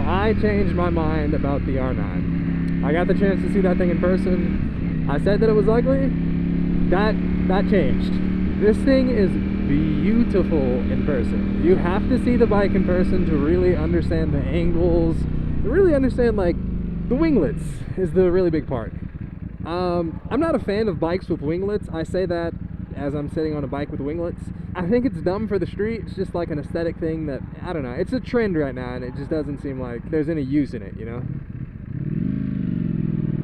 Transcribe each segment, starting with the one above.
I changed my mind about the R9. I got the chance to see that thing in person. I said that it was ugly. That changed. This thing is beautiful in person. You have to see the bike in person to really understand the angles, to really understand, like, the winglets is the really big part. I'm not a fan of bikes with winglets. I say that as I'm sitting on a bike with winglets. I think it's dumb for the street. It's just like an aesthetic thing that, I don't know, it's a trend right now, and it just doesn't seem like there's any use in it, you know?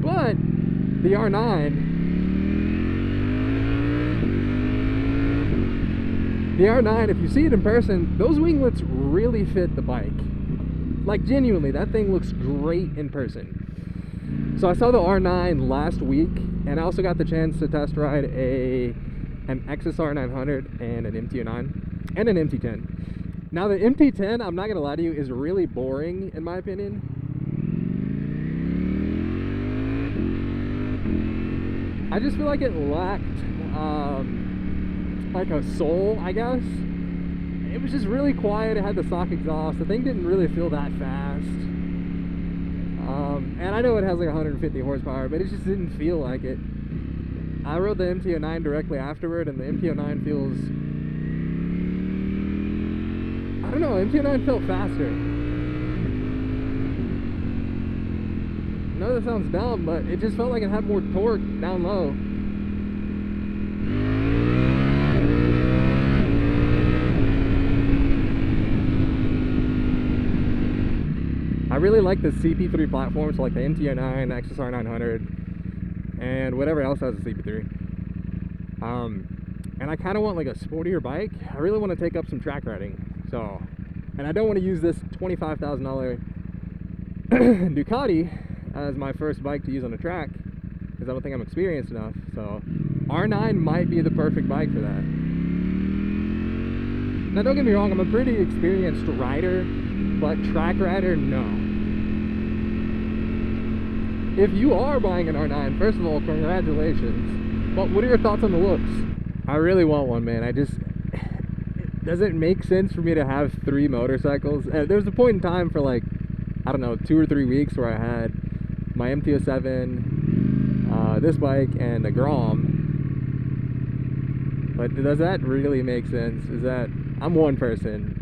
But the R9, if you see it in person, those winglets really fit the bike. Like, genuinely, that thing looks great in person. So I saw the R9 last week, and I also got the chance to test ride an XSR 900 and an MT-09 and an MT-10. Now the MT-10, I'm not gonna lie to you, is really boring in my opinion. I just feel like it lacked like a soul, I guess. It was just really quiet. It had the stock exhaust. The thing didn't really feel that fast. And I know it has like 150 horsepower, but it just didn't feel like it. I rode the MT-09 directly afterward, and the MT-09 feels, I don't know, MT-09 felt faster. I know that sounds dumb, but it just felt like it had more torque down low. I really like the CP3 platforms, like the MT-09, XSR 900, and whatever else has a CP3. And I kind of want like a sportier bike. I really want to take up some track riding. So, and I don't want to use this $25,000 Ducati as my first bike to use on a track, because I don't think I'm experienced enough. So R9 might be the perfect bike for that. Now don't get me wrong, I'm a pretty experienced rider, but track rider, no. If you are buying an R9, first of all, congratulations. But what are your thoughts on the looks? I really want one, man. It doesn't make sense for me to have 3 motorcycles. There was a point in time for like, I don't know, 2 or 3 weeks where I had my MT-07, this bike, and a Grom. But does that really make sense? Is that, I'm one person.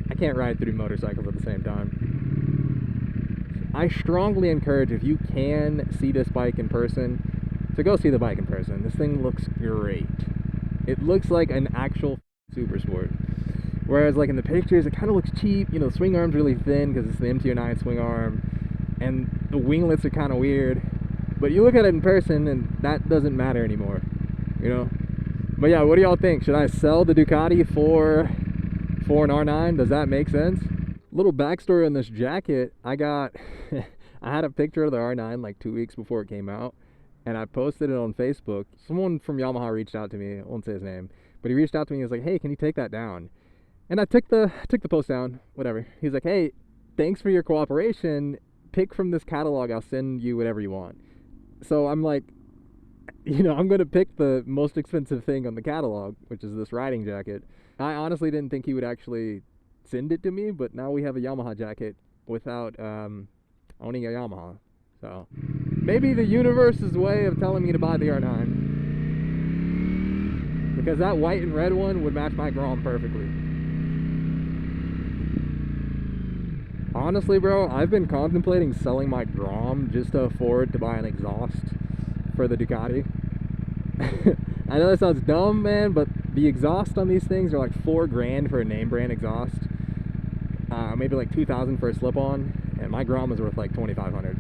I can't ride 3 motorcycles at the same time. I strongly encourage, if you can see this bike in person, to go see the bike in person. This thing looks great. It looks like an actual super sport. Whereas like in the pictures, it kind of looks cheap. You know, the swing arm's really thin because it's the MT-09 swing arm, and the winglets are kind of weird. But you look at it in person, and that doesn't matter anymore, you know? But yeah, what do y'all think? Should I sell the Ducati for an R9? Does that make sense? Little backstory on this jacket. I had a picture of the R9 like 2 weeks before it came out, and I posted it on Facebook. Someone from Yamaha reached out to me. I won't say his name, but he reached out to me. He was like, hey, can you take that down? And I took the post down, whatever. He's like, hey, thanks for your cooperation. Pick from this catalog. I'll send you whatever you want. So I'm like, you know, I'm going to pick the most expensive thing on the catalog, which is this riding jacket. I honestly didn't think he would actually send it to me, but now we have a Yamaha jacket without owning a Yamaha. So maybe the universe's way of telling me to buy the R9, because that white and red one would match my Grom perfectly. Honestly, bro, I've been contemplating selling my Grom just to afford to buy an exhaust for the Ducati. I know that sounds dumb, man, but the exhaust on these things are like $4 grand for a name brand exhaust. Maybe like $2,000 for a slip-on, and my Grom is worth like $2,500.